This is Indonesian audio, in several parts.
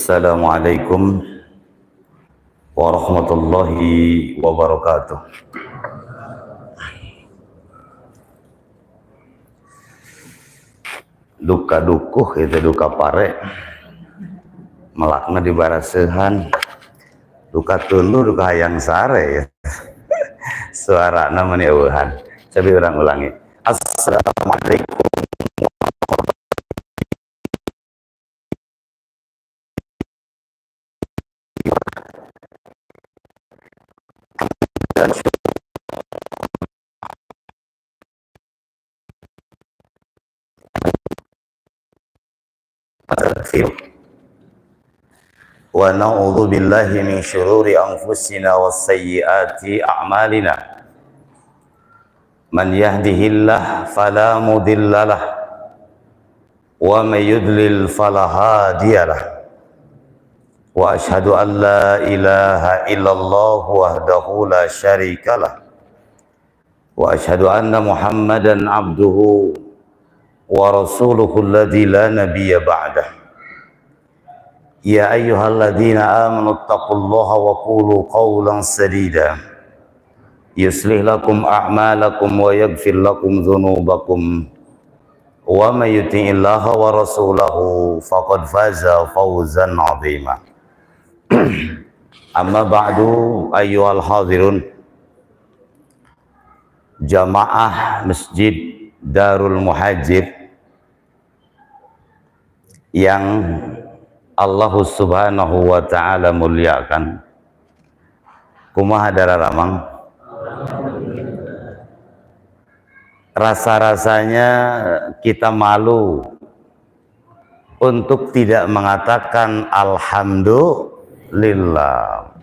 Assalamualaikum warahmatullahi wabarakatuh. Duka dukuh itu duka pare melakna di barasehan duka tulu duka hayang sare ya. Suara namanya eueuhan. Coba orang ulangi. Assalamualaikum wa na'udzu billahi min syururi anfusina was sayyiati a'malina. Man yahdihillah fala mudhillalah wa may yudlil fala hadiyalah. Wa asyhadu an la ilaha illallah wahdahu la syarikalah. Wa asyhadu anna Muhammadan abduhu wa rasuluhu alladzi la nabiyya ba'dah. Ya ayyuhalladzina amanu taqullaha wa qulu qawlan sadida yuslih lakum a'malakum wa yaghfir lakum dhunubakum wa may yuti'illaha wa rasulahu faqad faza fawzan 'azima. Amma ba'du, ayyuhal hadirun jamaah Masjid Darul Muhajir yang Allah subhanahu wa ta'ala muliakan. Kumaha dararamang? Rasa-rasanya kita malu untuk tidak mengatakan alhamdulillah.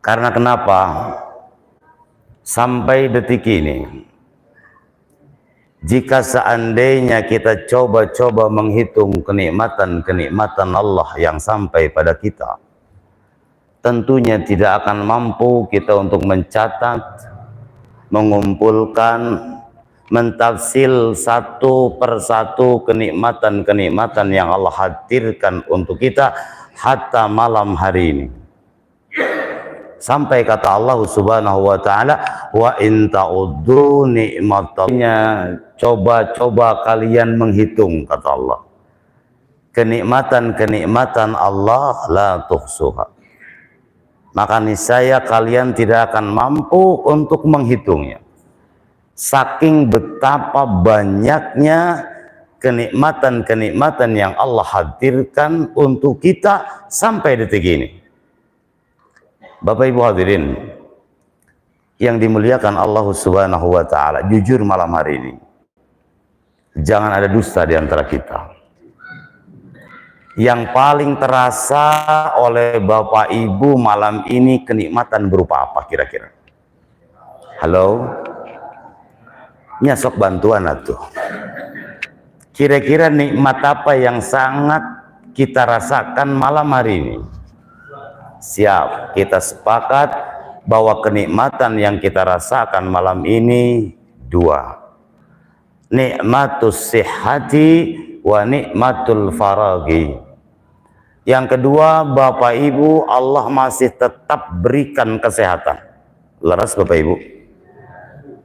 Karena kenapa? Sampai detik ini, jika seandainya kita coba-coba menghitung kenikmatan-kenikmatan Allah yang sampai pada kita, tentunya tidak akan mampu kita untuk mencatat, mengumpulkan, mentafsir satu persatu kenikmatan-kenikmatan yang Allah hadirkan untuk kita hatta malam hari ini. Sampai kata Allah subhanahu wa ta'ala, wa in ta'uddu ni'matallahnya, coba-coba kalian menghitung, kata Allah, kenikmatan-kenikmatan Allah la tuhsuha, maka niscaya kalian tidak akan mampu untuk menghitungnya. Saking betapa banyaknya kenikmatan-kenikmatan yang Allah hadirkan untuk kita sampai detik ini. Bapak Ibu hadirin yang dimuliakan Allah subhanahu wa ta'ala, jujur malam hari ini jangan ada dusta di antara kita. Yang paling terasa oleh Bapak Ibu malam ini kenikmatan berupa apa kira-kira? Halo? Nyasok bantuan atuh. Kira-kira nikmat apa yang sangat kita rasakan malam hari ini? Siap, kita sepakat bahwa kenikmatan yang kita rasakan malam ini dua. Nikmatus sihhati wa nikmatul faraghi. Yang kedua, Bapak Ibu, Allah masih tetap berikan kesehatan. Leres Bapak Ibu?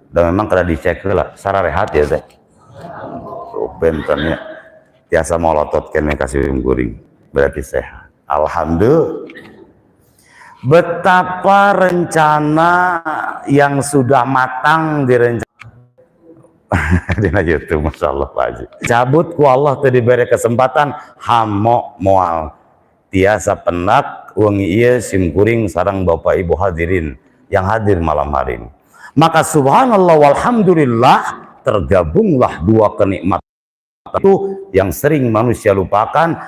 Dan memang kada dicek lah, secara rehat ya teh. Bentarnya tiasa mau lotot kene kasih guring, berarti sehat. Alhamdulillah. Betapa rencana yang sudah matang dina YouTube, Masya Allah Pak Haji. Cabut ku Allah tadi diberi kesempatan hamo moal tiasa penak wengi ieu simkuring sarang Bapak Ibu hadirin yang hadir malam hari ini. Maka subhanallah walhamdulillah, tergabunglah dua kenikmatan itu yang sering manusia lupakan.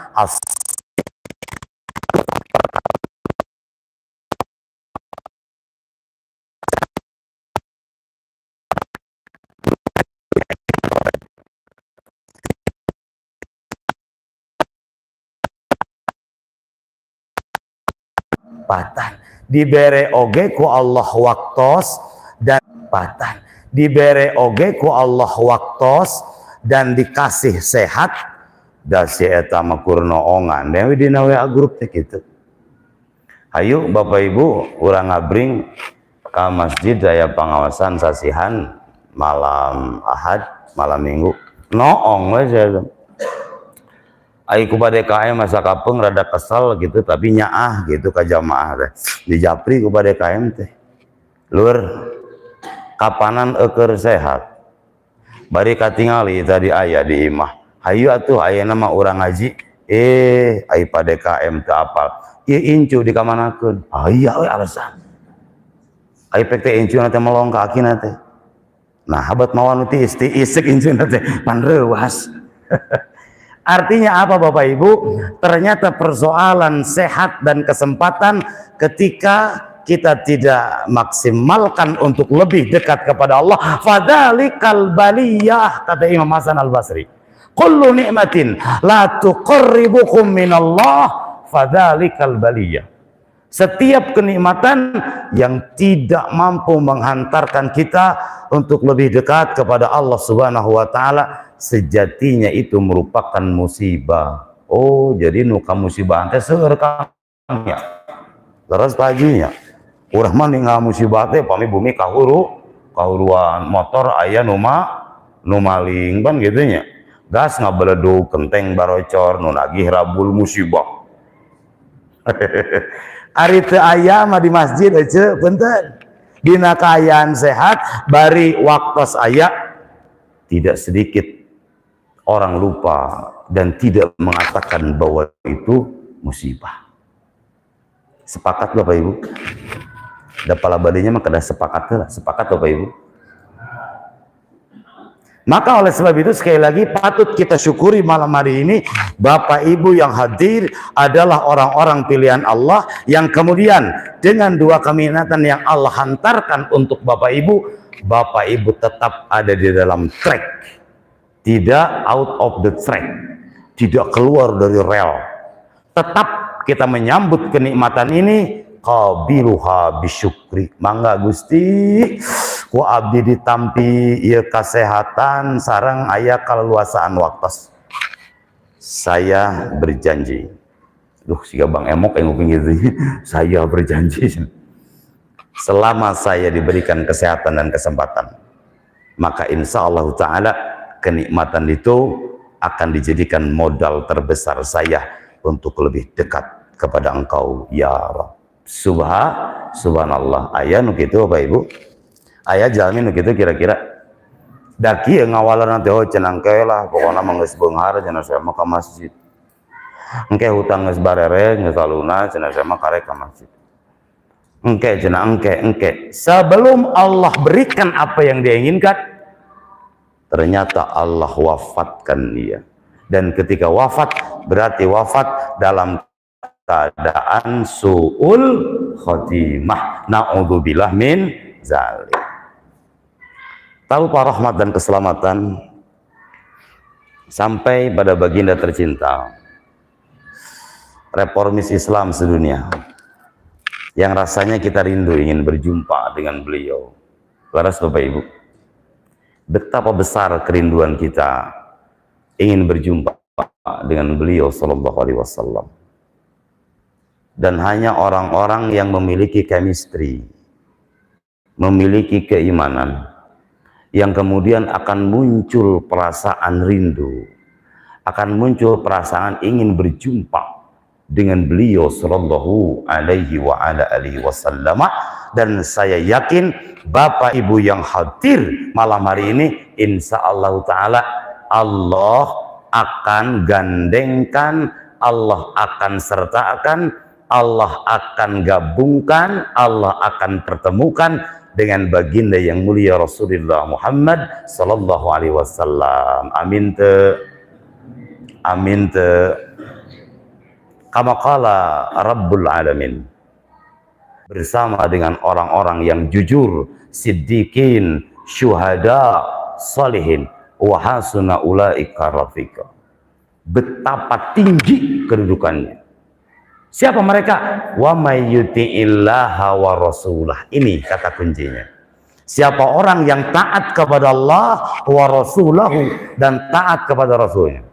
Patan dibere oge ku Allah waktos dan patan dibere oge ku Allah waktos dan dikasih sehat dasi eta makurno ongan dewi dina WA grup teh kitu. Hayu Bapak Ibu urang ngabring ka masjid daya pengawasan sasihan malam Ahad, malam Minggu. Noong we saya. Ai ku bade KM masa kapeng rada kesel gitu tapi nyaah gitu ka jamaah teh. Di japri ku bade KM teh. Lur kapanan eukeur sehat. Bari katingali tadi aya di imah. Hayu atuh ayeuna mah urang ngaji. Ai pade KM teu apal. Ieu incu dikamanakeun. Aya we alasan. Ai pek teh incu teh melong ka akina teh. Nah, habat mawan uti istik incu teh panreuwas. Artinya apa Bapak Ibu? Ternyata persoalan sehat dan kesempatan ketika kita tidak maksimalkan untuk lebih dekat kepada Allah. Fadzalikal baliyah, kata Imam Hasan Al-Basri. Kullu ni'matin la tuqarribukum minallah fadzalikal baliyah. Setiap kenikmatan yang tidak mampu menghantarkan kita untuk lebih dekat kepada Allah Subhanahu wa taala, sejatinya itu merupakan musibah. Oh, jadi nu ka musibah teh seueur kami. Terus paginya urang mah ninggal musibah teh pami bumi kahuruan motor aya nu maling ban kitu nya. Gas ngabeledug, kenteng barocor, nu nagih rabul musibah. Ari teu aya mah di masjid ece punten. Dina kaayaan sehat bari waktos aya tidak sedikit orang lupa dan tidak mengatakan bahwa itu musibah. Sepakat Bapak Ibu? Da pala badenya mah kada sepakat lah, sepakat Bapak Ibu? Maka oleh sebab itu sekali lagi patut kita syukuri malam hari ini Bapak Ibu yang hadir adalah orang-orang pilihan Allah yang kemudian dengan dua keminatan yang Allah hantarkan untuk Bapak Ibu tetap ada di dalam track, tidak out of the track, tidak keluar dari rel. Tetap kita menyambut kenikmatan ini qabiluha bisyukri. Mangga Gusti ku abdi ditampi ieu kesehatan sareng aya kaleluasaan waktos. Saya berjanji. Duh, siga Bang Emok yang nguping gitu. Saya berjanji selama saya diberikan kesehatan dan kesempatan, maka insya Allah ta'ala kenikmatan itu akan dijadikan modal terbesar saya untuk lebih dekat kepada Engkau ya Rabb. Subhanallah. Aya nu kitu Bapak Ibu. Aya jalmi nu kitu kira-kira daki ngawalan teh cenah engke lah pokona mah geus beunghar cenah saya mah ka masjid. Engke hutang geus barere geus saluna cenah saya mah karek ka masjid. Engke cenah engke. Sebelum Allah berikan apa yang dia inginkan, ternyata Allah wafatkan dia. Dan ketika wafat berarti wafat dalam keadaan su'ul khotimah. Na'udzubillah min zalik. Tanpa rahmat dan keselamatan sampai pada baginda tercinta, reformis Islam sedunia, yang rasanya kita rindu ingin berjumpa dengan beliau. Laras Bapak Ibu, betapa besar kerinduan kita ingin berjumpa dengan beliau sallallahu alaihi wasallam. Dan hanya orang-orang yang memiliki chemistry, memiliki keimanan, yang kemudian akan muncul perasaan rindu, akan muncul perasaan ingin berjumpa dengan beliau sallallahu alaihi wa ala alihi wasallam. Dan saya yakin Bapak Ibu yang hadir malam hari ini, insya Allah ta'ala Allah akan gandengkan, Allah akan sertakan, Allah akan gabungkan, Allah akan pertemukan dengan baginda yang mulia Rasulullah Muhammad sallallahu alaihi wasallam. Amin te. Amin te. Kama qala Rabbul Alamin. Bersama dengan orang-orang yang jujur, siddiqin, syuhada, salihin, wa hasuna ulaika rafiqa. Betapa tinggi kedudukannya. Siapa mereka? Wa may yuti'illaha wa rasulah. Ini kata kuncinya. Siapa orang yang taat kepada Allah wa rasulahu dan taat kepada Rasulnya.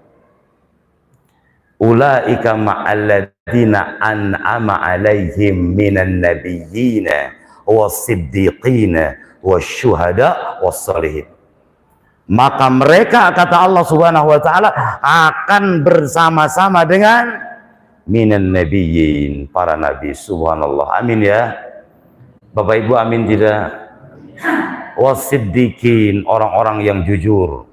ulaika ma'alladzina an'ama 'alaihim minan nabiyyina was-siddiqina wasyuhada was-shalihin. Maka mereka, kata Allah Subhanahu wa taala, akan bersama-sama dengan minan nabiyyin, para nabi. Subhanallah, amin ya Bapak Ibu, amin tidak? Was-siddiqin, orang-orang yang jujur.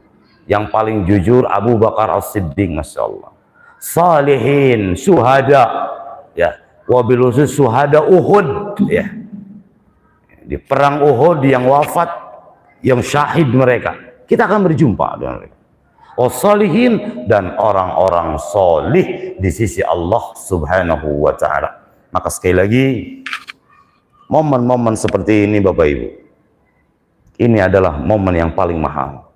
Yang paling jujur Abu Bakar As-Siddiq, Masya Allah. Salihin, syuhada, ya, wabil khusus syuhada Uhud, ya, di perang Uhud yang wafat, yang syahid mereka, kita akan berjumpa dengan mereka. Salihin, dan orang-orang solih di sisi Allah Subhanahu wa taala. Maka sekali lagi, momen-momen seperti ini Bapak Ibu, ini adalah momen yang paling mahal,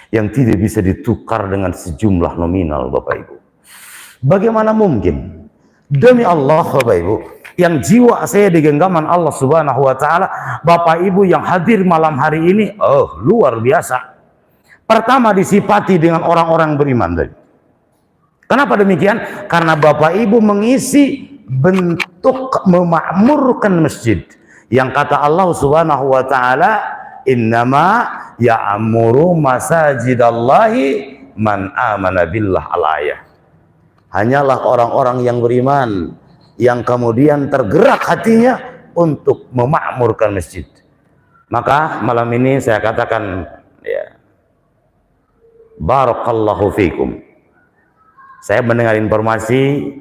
yang tidak bisa ditukar dengan sejumlah nominal Bapak Ibu. Bagaimana mungkin? Demi Allah Bapak Ibu, yang jiwa saya di genggaman Allah Subhanahu wa taala, Bapak Ibu yang hadir malam hari ini, luar biasa. Pertama, disifati dengan orang-orang beriman tadi. Kenapa demikian? Karena Bapak Ibu mengisi bentuk memakmurkan masjid. Yang kata Allah Subhanahu wa taala, innama ya'muru masajidallahi man amana billah, al-ayah. Hanyalah orang-orang yang beriman yang kemudian tergerak hatinya untuk memakmurkan masjid. Maka malam ini saya katakan, ya, barakallahu fikum. Saya mendengar informasi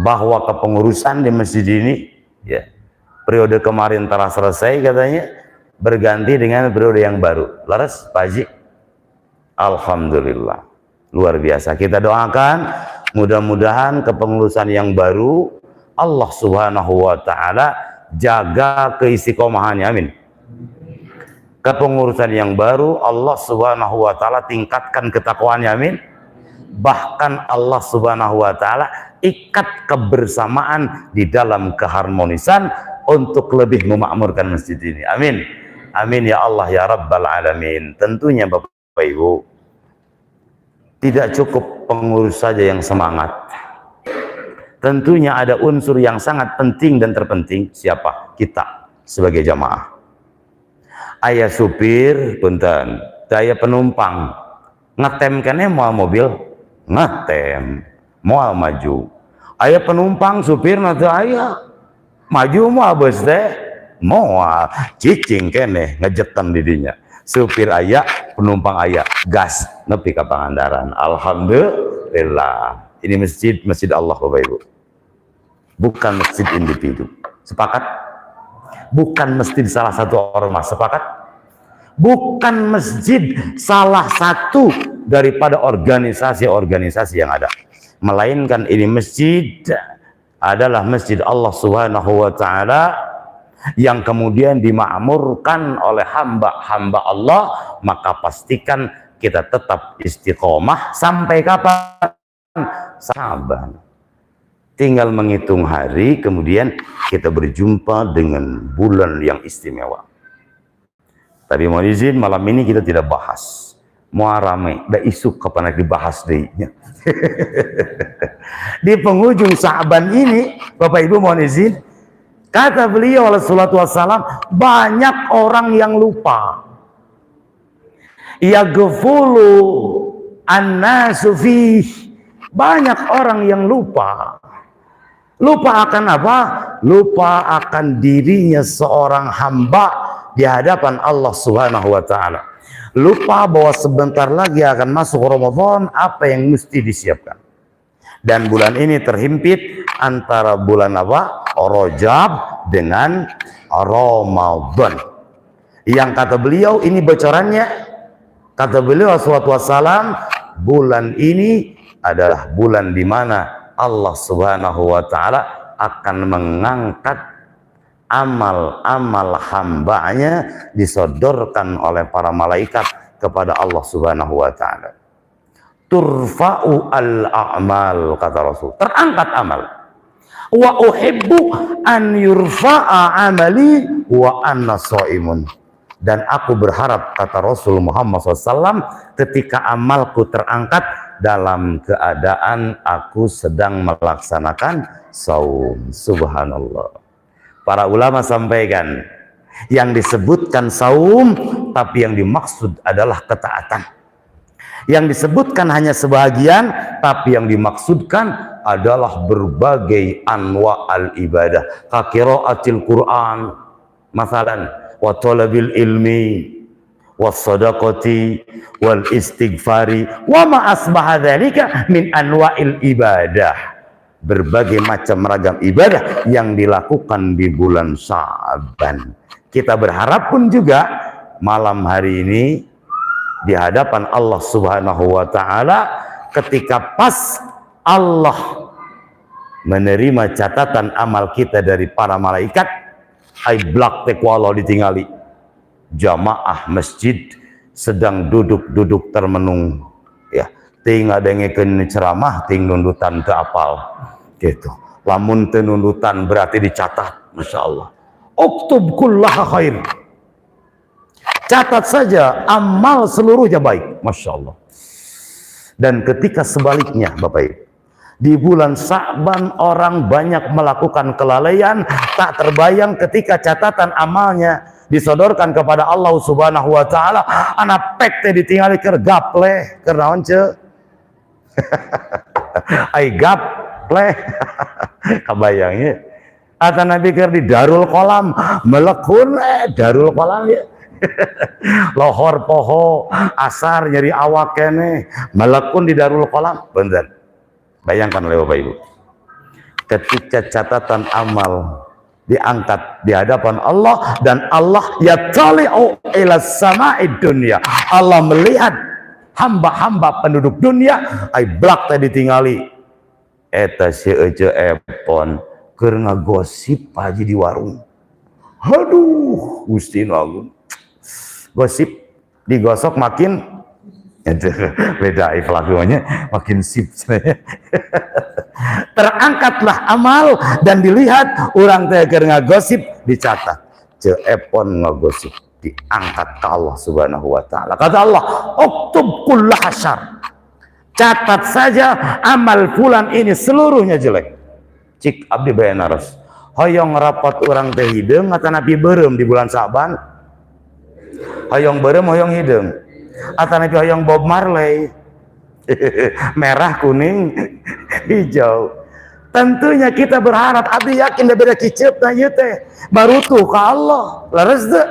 bahwa kepengurusan di masjid ini, ya, periode kemarin telah selesai katanya, berganti dengan periode yang baru. Laras, Pak Haji? Alhamdulillah, luar biasa. Kita doakan mudah-mudahan kepengurusan yang baru Allah Subhanahu wa taala jaga keistiqomahannya, amin. Kepengurusan yang baru Allah Subhanahu wa taala tingkatkan ketakwaannya, amin. Bahkan Allah Subhanahu wa taala ikat kebersamaan di dalam keharmonisan untuk lebih memakmurkan masjid ini, amin. Amin ya Allah ya Rabbal Alamin. Tentunya Bapak Ibu, tidak cukup pengurus saja yang semangat. Tentunya ada unsur yang sangat penting dan terpenting. Siapa? Kita sebagai jamaah. Ayah supir, punten, daya penumpang, ngetem kene mau mobil, ngetem, mau maju. Ayah penumpang, supir nanti ayah maju mau bus teh, mau cicing kene ngejetan didinya. Supir ayah, penumpang ayah, gas nepi ka Pangandaran. Alhamdulillah. Ini masjid Allah Bapak Ibu. Bukan masjid individu. Sepakat? Bukan masjid salah satu ormas. Sepakat? Bukan masjid salah satu daripada organisasi-organisasi yang ada. Melainkan ini masjid adalah masjid Allah Subhanahu wa taala yang kemudian dimakmurkan oleh hamba-hamba Allah. Maka pastikan kita tetap istiqomah sampai kapan? Sabar. Tinggal menghitung hari, kemudian kita berjumpa dengan bulan yang istimewa. Tapi mohon izin, malam ini kita tidak bahas. Mau rame, dah isu kapan dibahas deh. Di penghujung Sa'ban ini, Bapak Ibu mohon izin, kata beliau alaihi salatu wassalam, banyak orang yang lupa. Yaghfulu an-nasu fih. Banyak orang yang lupa. Lupa akan apa? Lupa akan dirinya seorang hamba di hadapan Allah Subhanahu wa taala. Lupa bahwa sebentar lagi akan masuk Ramadan, apa yang mesti disiapkan. Dan bulan ini terhimpit antara bulan apa? Rajab dengan Ramadan. Yang kata beliau, ini bocorannya, kata beliau sallallahu alaihi wasallam, bulan ini adalah bulan di mana Allah Subhanahu wa taala akan mengangkat amal-amal hambanya, disodorkan oleh para malaikat kepada Allah Subhanahu wa taala. Turfa'u al-a'mal, kata Rasul, terangkat amal. Wa uhibbu an yurfa'a amali wa anna shaimun. Dan aku berharap, kata Rasul Muhammad SAW, ketika amalku terangkat dalam keadaan aku sedang melaksanakan saum. Subhanallah. Para ulama sampaikan, yang disebutkan saum, tapi yang dimaksud adalah ketaatan. Yang disebutkan hanya sebagian, tapi yang dimaksudkan adalah berbagai anwa al-ibadah. Qiraatil Quran, masalan, wa talabil ilmi, was-sadaqati, wal istighfari, wa ma asbaha dzalika min anwa'il ibadah. Berbagai macam ragam ibadah yang dilakukan di bulan Sya'ban. Kita berharap pun juga malam hari ini di hadapan Allah Subhanahu wa taala, ketika pas Allah menerima catatan amal kita dari para malaikat, ai blak tekwalo ditingali jamaah masjid sedang duduk-duduk termenung, ya, ting adengekeun ceramah, ting nundutan ke apal gitu. Lamun teu nundutan berarti dicatat, Masya Allah. Uktub kullaha khair, catat saja amal seluruhnya baik, Masya Allah. Dan ketika sebaliknya Bapak Ibu, di bulan Sya'ban orang banyak melakukan kelalaian, tak terbayang ketika catatan amalnya disodorkan kepada Allah Subhanahu wa taala, anak pek teh ditinggali keur gapleh, keur naon ce? Ai gapleh. Kabayangnya. Ata Nabi keur di Darul Qolam, melekun Darul Qolam ya. Lohor poho, asar nyeri awak kene, melekun di Darul Qolam. Bener. Bayangkan oleh Bapak Ibu, ketika catatan amal diangkat di hadapan Allah, dan Allah yatali'u ila sama'id dunya, Allah melihat hamba-hamba penduduk dunia, ai blak tadi ditingali eta seueur epon keur ngagosip aja di warung. Aduh, Gusti Agung. Gosip digosok makin beda iflakunya makin sip. Terangkatlah amal dan dilihat orang teh keur ngagosip, dicatat ce epon ngagosip, diangkat ke Allah Subhanahu wa taala. Kata Allah, uktub kullaha syarr, catat saja amal fulan ini seluruhnya jelek. Cik abdi bae naros hoyong rapat orang teh hideung kata Nabi beureum di bulan Sya'ban, hoyong beureum hoyong hideung. Atau Nabi hoyong Bob Marley, merah, kuning, hijau. Tentunya kita berharap, abdi yakin da beda kicep na ieu teh baru tuh ke Allah. Leres teu?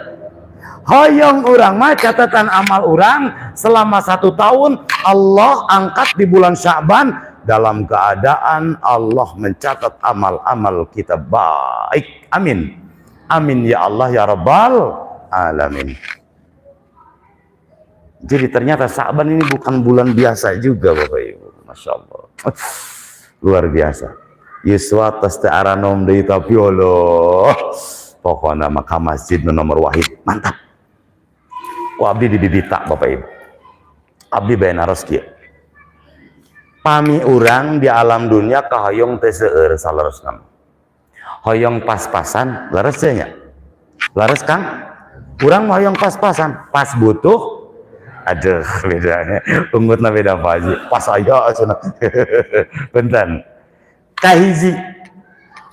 Hoyong urang mah catatan amal urang selama 1 tahun Allah angkat di bulan Sya'ban dalam keadaan Allah mencatat amal-amal kita baik. Amin. Amin ya Allah ya Rabbal alamin. Jadi ternyata Sya'ban ini bukan bulan biasa juga Bapak Ibu. Masya Allah. Luar biasa. Yuswa tes aranom deui tapi Allah. Pokoknya maka masjid nomor wahid. Mantap. Wah, abdi dibibita Bapak Ibu. Abdi bae naros kieu. Pami urang di alam dunia kahoyong teh seueur saleresna. Hoyong pas-pasan, leres teh nya? Leres Kang? Urang mah hoyong pas-pasan, pas butuh. Aduh, bedanya unggutna beda paji pas aya cenah. Benten kahiji,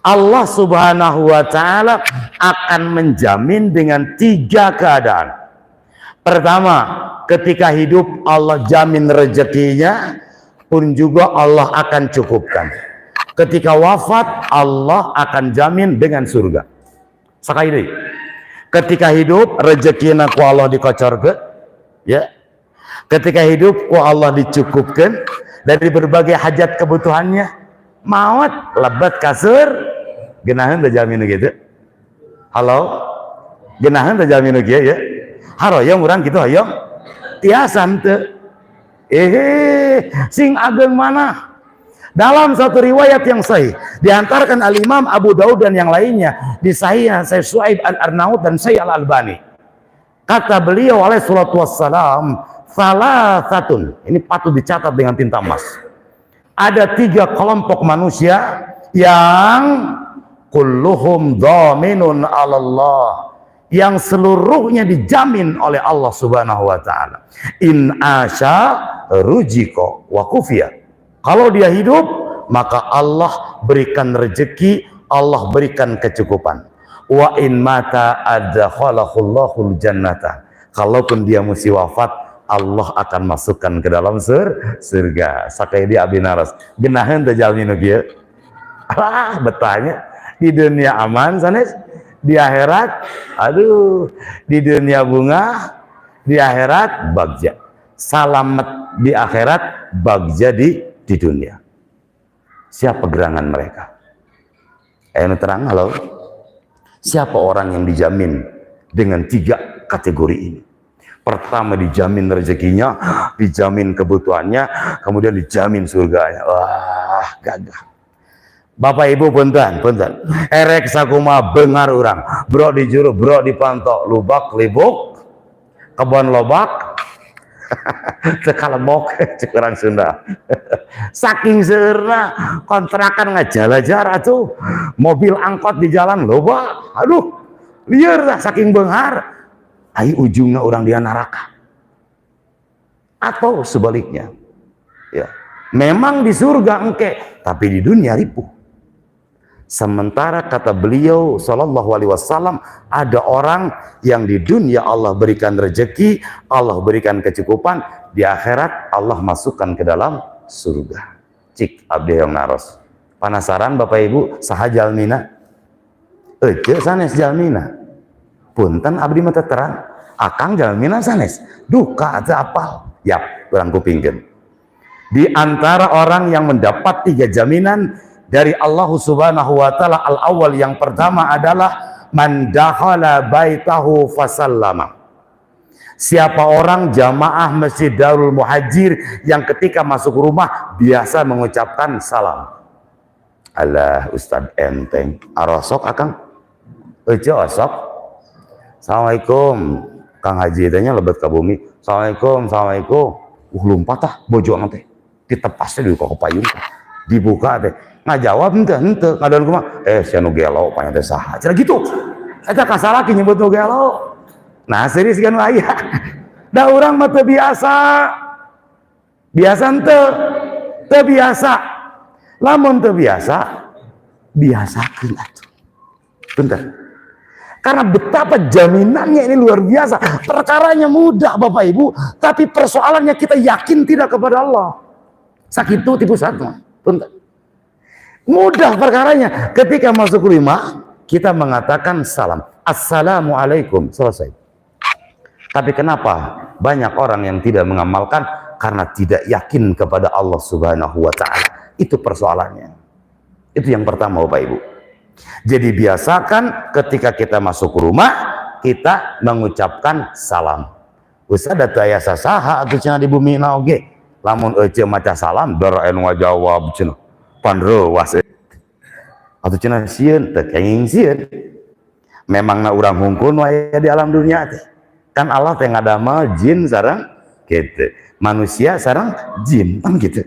Allah Subhanahu wa taala akan menjamin dengan 3 keadaan. Pertama, ketika hidup Allah jamin rezekinya, pun juga Allah akan cukupkan. Ketika wafat Allah akan jamin dengan surga. Sakali deui. Ketika hidup rezekina ku Allah dikocorkeun, ya. Ketika hidup ku Allah dicukupkan dari berbagai hajat kebutuhannya. Maut lebat kasur geunaheun teh jamin gitu. Halo, geunaheun teh jamin kieu ya. Haroyong urang kitu hoyong tiasa teu. Sing ageng mana? Dalam satu riwayat yang sahih diantarkan Al-Imam Abu Daud dan yang lainnya di Sahih Syuaib Al-Arnaud dan Sahih Al-Albani. Kata beliau alaihi salatu wassalam, salasatun, ini patut dicatat dengan tinta emas. Ada 3 kelompok manusia yang kulluhum dhaminun 'ala Allah, yang seluruhnya dijamin oleh Allah Subhanahu wa taala. In asya rujiko wa kufiya. Kalau dia hidup, maka Allah berikan rezeki, Allah berikan kecukupan. Wa in mata adkhalahullahu jannata. Kalaupun dia mesti wafat, Allah akan masukkan ke dalam surga. Sakai dia abdi naras. Genaheun teh jalmi nu kieu. Ah, betanya di dunia aman sanes, di akhirat aduh, di dunia bunga, di akhirat bagja. Salamet di akhirat, bagja di dunia. Siapa gerangan mereka? Ayo terang, halo. Siapa orang yang dijamin dengan 3 kategori ini? Pertama dijamin rezekinya, dijamin kebutuhannya, kemudian dijamin surganya. Wah, gagah. Bapak Ibu punten, erek sakuma bengar urang, bro dijuru, bro dipantau, lubak libuk, kebon lobak, tekalebok, curang Sunda. Saking seurna kontrakan ngajalajar atuh, mobil angkot di jalan loba, aduh, liar lah saking benghar, ai ujungnya orang dia neraka. Atau sebaliknya, ya, memang di surga engke, tapi di dunia ripuh. Sementara kata beliau Shallallahu Alaihi Wasallam, ada orang yang di dunia Allah berikan rezeki, Allah berikan kecukupan, di akhirat Allah masukkan ke dalam surga. Cik abdi yang naros. Penasaran Bapak Ibu saha jalmina? Ece sanes jalmina. Punten abdi mata terang. Akang jalmina sanes. Duka aja apal. Yap, kurang kupingkeun. Di antara orang yang mendapat 3 jaminan dari Allah Subhanahu wa taala, al-awwal yang pertama adalah man dakhala baitahu fasallama. Siapa orang jamaah Masjid Darul Muhajir yang ketika masuk rumah biasa mengucapkan salam. Alah Ustad enteng, arosok akang? Ece osok. Assalamualaikum. Kang Haji tanya lebet ka bumi. Assalamualaikum, assalamualaikum. Lompat tah bojo teh. Ditepasnya di kok payung. Dibuka teh. Ngajawab henteu ngadan kumaha sia nu gelo panya teh saha cenah gitu eta kasalaki nyebut nu gelo. Nah serius kan aya da urang mah teu biasa teu biasa, lamun teu biasa biasakeun atuh. Bentar, karena betapa jaminannya ini luar biasa. Perkaranya mudah Bapak Ibu, tapi persoalannya kita yakin tidak kepada Allah. Sakitu tipu satu. Bentar, mudah perkaranya. Ketika masuk rumah kita mengatakan salam, assalamualaikum, selesai. Tapi kenapa banyak orang yang tidak mengamalkan? Karena tidak yakin kepada Allah Subhanahu wa taala. Itu persoalannya. Itu yang pertama Bapak Ibu. Jadi biasakan ketika kita masuk rumah kita mengucapkan salam. Usah datu aya sasaha atuh cenah di bumi na oge. Lamun ece maca salam dara anu ngajawab cenah. Panrewas atau cenah sieun teu kenging sieun. Memangna urang hungkul wae di alam dunia teh. Kan Allah teh ngadamel jin sareng kitu. Manusia sareng jin kan gitu.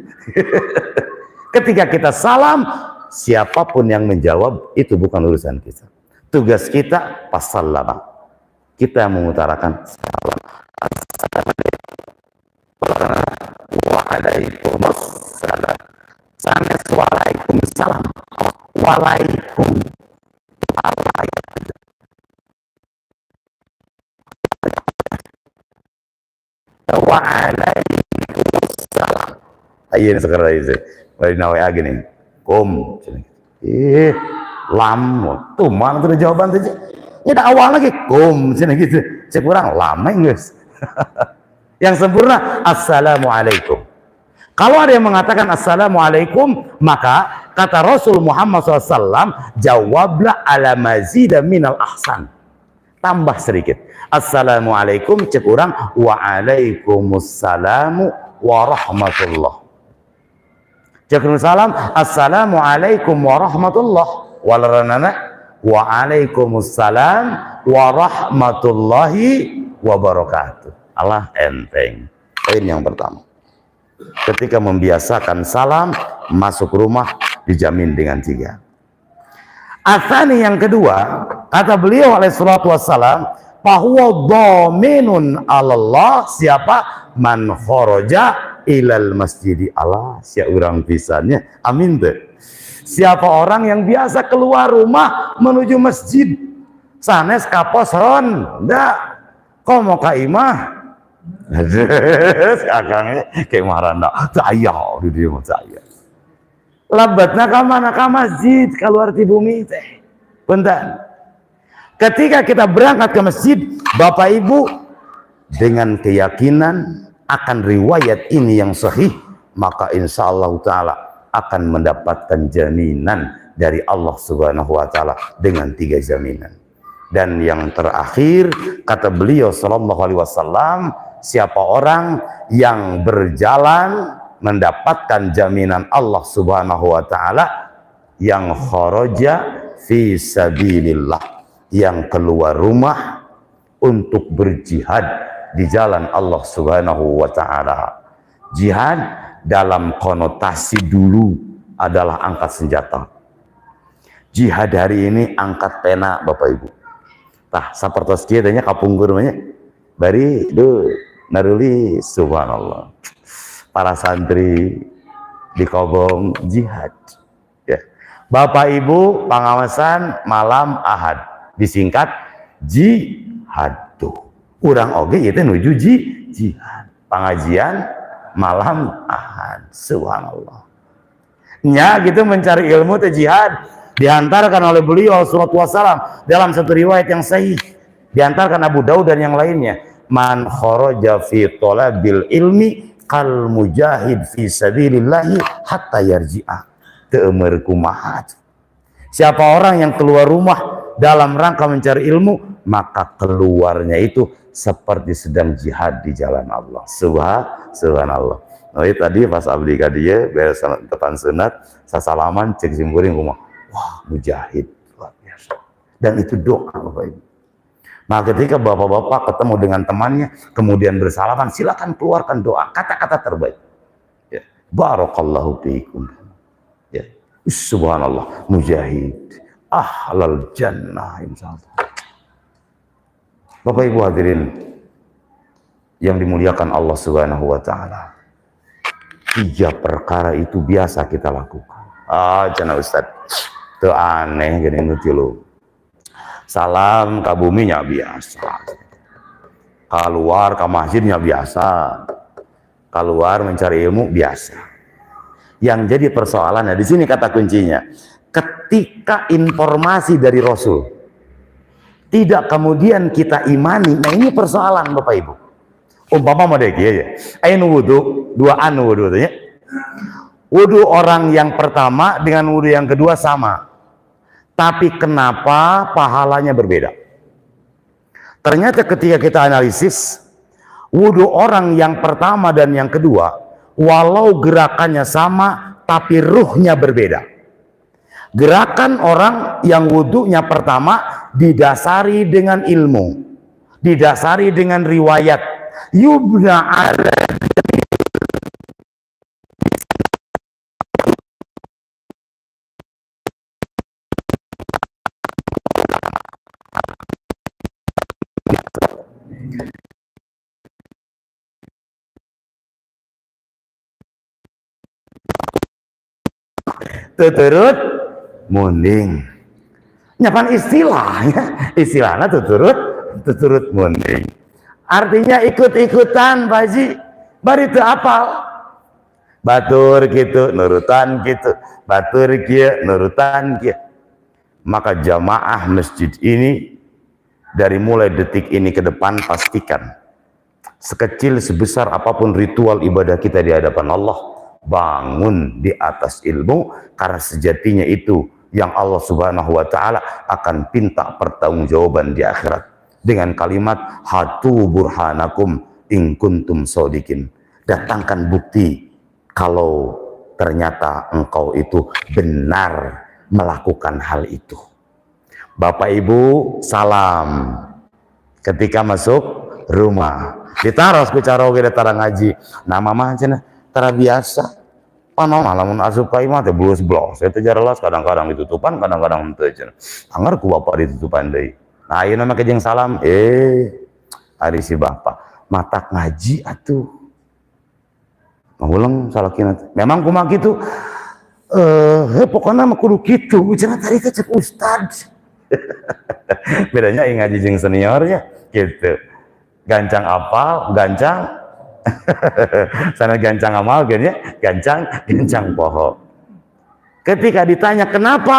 Ketika kita salam, siapapun yang menjawab itu bukan urusan kita. Tugas kita pas salam. Kita mengutarakan salam. Waalaikumsalam. Sanes waalaikumsalam. Waalaikum. Waalaikumsalam. Ayo sekarang itu. Bari nawe gini. Kom. Lam. Tuh mana tuh jawaban tuh. Ya dah awal lagi. Kom. Cina gitu. Cek kurang lama guys. Yang sempurna assalamualaikum. Kalau ada yang mengatakan assalamualaikum, maka kata Rasul Muhammad SAW, jawablah ala mazida minal ahsan. Tambah sedikit. Assalamualaikum, cek orang waalaikumsalam warahmatullah. Cek salam, assalamualaikum warahmatullah. Walaranana waalaikumsalam warahmatullahi wabarakatuh. Allah enteng. Poin yang pertama. Ketika membiasakan salam, masuk rumah dijamin dengan 3. Atsani yang kedua, Kata beliau alaihi salatu wassalam, bahwa dominun Allah, siapa man kharaja ilal masjidi, Allah sia urang pisannya, amin tuh. Siapa orang yang biasa keluar rumah menuju masjid, sanes kaposon, ndak, kok mau ka imah, akangnya kayak maranda, saya di dia mau saya. Labatna ka mana, ka masjid, keluar di bumi teh, bentar. Ketika kita berangkat ke masjid, Bapak Ibu, dengan keyakinan akan riwayat ini yang sahih, maka insya Allah Ta'ala akan mendapatkan jaminan dari Allah Subhanahu Wa Ta'ala dengan 3 jaminan. Dan yang terakhir, kata beliau Sallallahu Alaihi Wasallam, siapa orang yang berjalan mendapatkan jaminan Allah Subhanahu Wa Ta'ala, yang kharaja fi sabilillah, yang keluar rumah untuk berjihad di jalan Allah Subhanahu wa Ta'ala. Jihad dalam konotasi dulu adalah angkat senjata. Jihad hari ini angkat pena, Bapak Ibu. Tah sapertos kieu teh nya kapungkur mah nya. Bari duh naruli subhanallah. Para santri di kobong jihad. Ya. Bapak Ibu pengawasan malam Ahad, disingkat jihad tuh. Urang oge ieu teh nuju jihad. Pengajian malam Ahad. Subhanallah. Nya gitu mencari ilmu teh jihad, dihantarkan oleh beliau sallallahu alaihi wasallam dalam satu riwayat yang sahih, dihantarkan Abu Daud dan yang lainnya, man kharaja fi talabil ilmi kal mujahid fi sabilillah hatta yarji'a. Teu eueur kumaha. Siapa orang yang keluar rumah dalam rangka mencari ilmu, maka keluarnya itu seperti sedang jihad di jalan Allah. Subhanallah. Nah, tadi pas abdi ka dieu beres tepan sunat, sasalaman cek simkuring kumaha. Wah, mujahid luar biasa. Dan itu doa, Bapak Ibu. Nah, ketika bapak-bapak ketemu dengan temannya, kemudian bersalaman, silakan keluarkan doa, kata-kata terbaik. Ya. Barakallahu fiikum. Ya. Subhanallah, mujahid. Ahlal jannah insyaallah. Bapak Ibu hadirin yang dimuliakan Allah Subhanahu wa Ta'ala, 3 perkara itu biasa kita lakukan. Cenah Ustaz, teu aneh gini nu tilu. Salam ka buminya biasa, keluar ke masjidnya biasa, keluar mencari ilmu biasa. Yang jadi persoalannya di sini kata kuncinya, ketika informasi dari Rasul tidak kemudian kita imani, nah ini persoalan Bapak Ibu. Umpama model kieu ya, aya nu wudu, duaan wudu teh nya. Wudu orang yang pertama dengan wudu yang kedua sama. Tapi kenapa pahalanya berbeda? Ternyata ketika kita analisis, wudu orang yang pertama dan yang kedua, walau gerakannya sama, tapi ruhnya berbeda. Gerakan orang yang wudunya pertama didasari dengan ilmu, didasari dengan riwayat. Yubna ala tuturut munding. Nyapan istilahnya, istilahnya tuturut munding. Artinya ikut-ikutan, Pak Haji. Bari teu apal. Batur gitu, nurutan gitu. Batur kieu, nurutan kieu. Maka jamaah masjid ini dari mulai detik ini ke depan pastikan sekecil sebesar apapun ritual ibadah kita di hadapan Allah, bangun di atas ilmu, karena sejatinya itu yang Allah Subhanahu wa Ta'ala akan pinta pertanggungjawaban di akhirat dengan kalimat hatu burhanakum in kuntum shodiqin. Datangkan bukti kalau ternyata engkau itu benar melakukan hal itu. Bapak Ibu salam ketika masuk rumah, ditaros ku cara oge tara ngaji, nama mah cenah tara biasa. Panaon lamun asup ka imah teh blos-blos, eta jelas kadang-kadang ditutupan, kadang-kadang teu cenah. Angger ku bapak ditutupan deui. Nah, ayeuna mah kejeng salam, ari si bapak matak ngaji atuh. Ngulang salakina. Memang kumaha kitu? Pokoknya mah kudu kitu, cenah tadi teh cek ustad. Bedanya ngaji jeung seniornya gitu. Gancang apal, gancang sana gancang amal gini, gancang poho. Ketika ditanya kenapa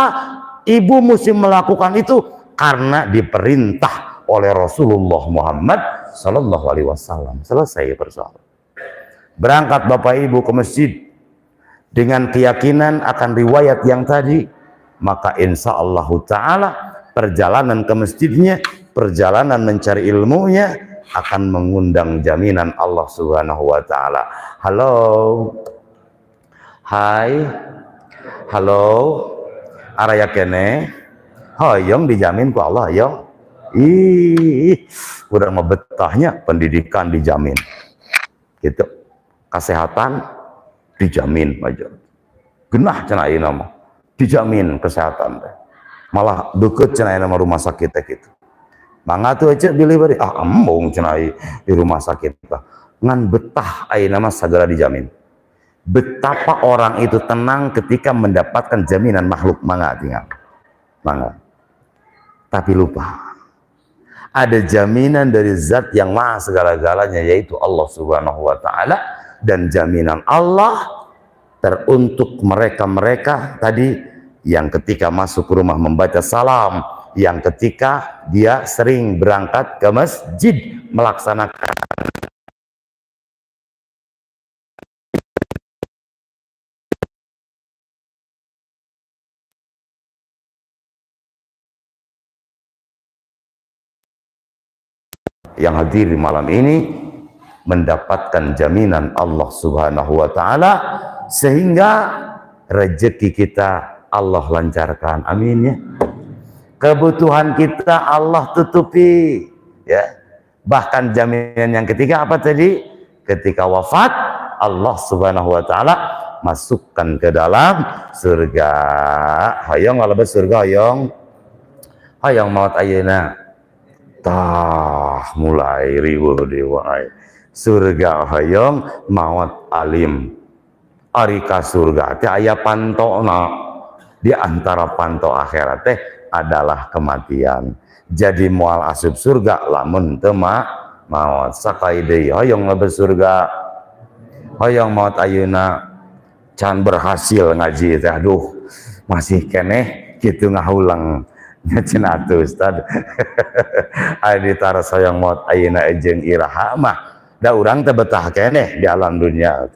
ibu mesti melakukan itu, karena diperintah oleh Rasulullah Muhammad Sallallahu Alaihi Wasallam. Selesai persoalan. Berangkat bapak ibu ke masjid dengan keyakinan akan riwayat yang tadi, maka insya Allah Ta'ala perjalanan ke masjidnya, perjalanan mencari ilmunya akan mengundang jaminan Allah Subhanahu wa Ta'ala. Halo, hai, halo, araya kene, hoyong dijamin ku Allah, hoyong. Udah mau betahnya pendidikan dijamin, gitu, kesehatan dijamin aja, genah cenah ieu mah dijamin kesehatan teh, malah deket cenah ieu rumah sakit teh gitu. Mangga tuh aja pilih bari embung cenah di rumah sakit tah ngan betah ayeuna mah sagala dijamin. Betapa orang itu tenang ketika mendapatkan jaminan makhluk mangga tinggal mangga, tapi lupa ada jaminan dari zat yang maha segala-galanya, yaitu Allah Subhanahu wa Ta'ala. Dan jaminan Allah teruntuk mereka-mereka tadi yang ketika masuk ke rumah membaca salam, yang ketika dia sering berangkat ke masjid melaksanakan yang hadir di malam ini mendapatkan jaminan Allah Subhanahu wa Ta'ala, sehingga rezeki kita Allah lancarkan, amin ya. Kebutuhan kita Allah tutupi ya. Bahkan jaminan yang ketiga apa tadi? Ketika wafat Allah Subhanahu wa Ta'ala masukkan ke dalam surga. Hayang ngalebet surga, hayang maut ayeuna tah mulai riweuh dewa surga hayang maut alim. Ari ka surga teh aya pantona, di antara panto akhirat teh adalah kematian. Jadi moal asup surga lamun teu maot sakai deui hoyong mlebu surga, hoyong maot ayeuna can berhasil ngaji teh, aduh masih keneh kitu ngahulang nyecen atuh Ustad. Adi taras hoyong maot ayeuna jeung iraha mah da urang teh betah keneh di alam dunia.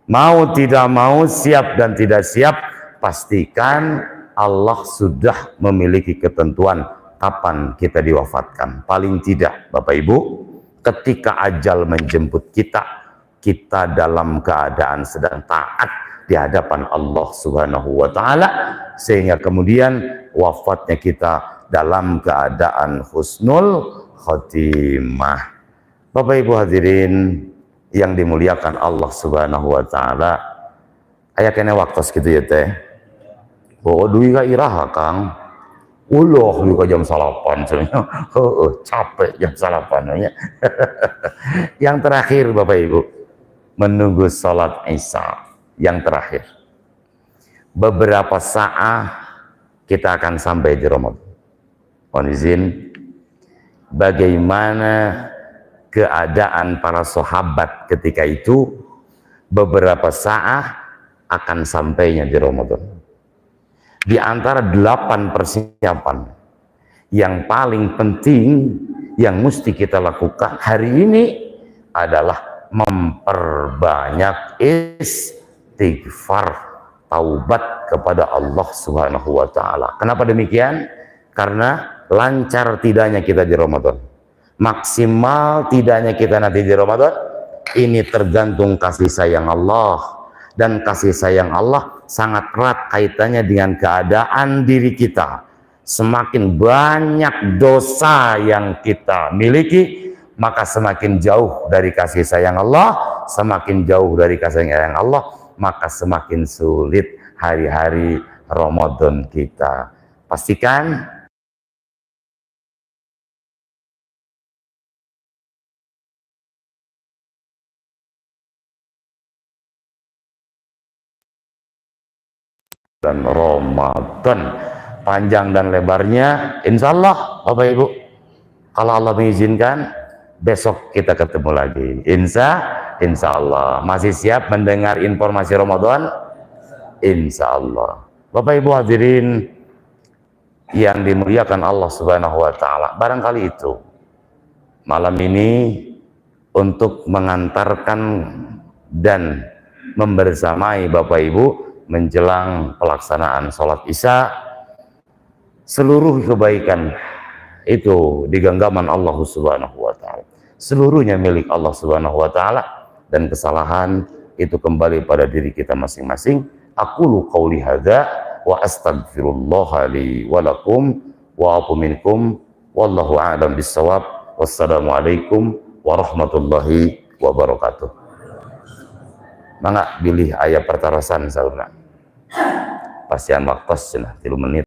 Mau tidak mau, siap dan tidak siap, pastikan Allah sudah memiliki ketentuan kapan kita diwafatkan. Paling tidak Bapak Ibu, ketika ajal menjemput kita, kita dalam keadaan sedang taat di hadapan Allah Subhanahu wa Ta'ala, sehingga kemudian wafatnya kita dalam keadaan husnul khotimah. Bapak Ibu hadirin yang dimuliakan Allah Subhanahu wa Ta'ala, aya kene waktos gitu ya teh. Bawa duit ka iraha Kang. Uloh duit ka jam 8 sebenarnya. Capek jam 8 nya. Yang terakhir Bapak Ibu, menunggu salat Isya. Yang terakhir. Beberapa saat kita akan sampai di Ramadan. Mohon izin, bagaimana keadaan para sahabat ketika itu, beberapa saat akan sampainya di Ramadan. Di antara 8 persiapan yang paling penting yang mesti kita lakukan hari ini adalah memperbanyak istighfar, taubat kepada Allah Subhanahu wa Ta'ala. Kenapa demikian? Karena lancar tidaknya kita di Ramadan, maksimal tidaknya kita nanti di Ramadan, ini tergantung kasih sayang Allah. Dan kasih sayang Allah sangat erat kaitannya dengan keadaan diri kita. Semakin banyak dosa yang kita miliki, maka semakin jauh dari kasih sayang Allah. Semakin jauh dari kasih sayang Allah, maka semakin sulit hari-hari Ramadan kita. Pastikan dan Ramadan panjang dan lebarnya insya Allah Bapak Ibu, kalau Allah mengizinkan besok kita ketemu lagi insya Allah. Masih siap mendengar informasi Ramadan? Insya Allah. Bapak Ibu hadirin yang dimuliakan Allah Subhanahu wa Ta'ala, barangkali itu malam ini untuk mengantarkan dan membersamai Bapak Ibu menjelang pelaksanaan sholat Isya. Seluruh kebaikan itu di genggaman Allah Subhanahu wa Ta'ala, seluruhnya milik Allah Subhanahu wa Ta'ala, dan kesalahan itu kembali pada diri kita masing-masing. Aqulu qauli hadza wa astaghfirullah li wa lakum wa afu minkum wallahu a'lam bissawab. Wassalamualaikum warahmatullahi wabarakatuh. Mangga bilih aya pertarasan saudara. Pasian waktu cenah 3 menit.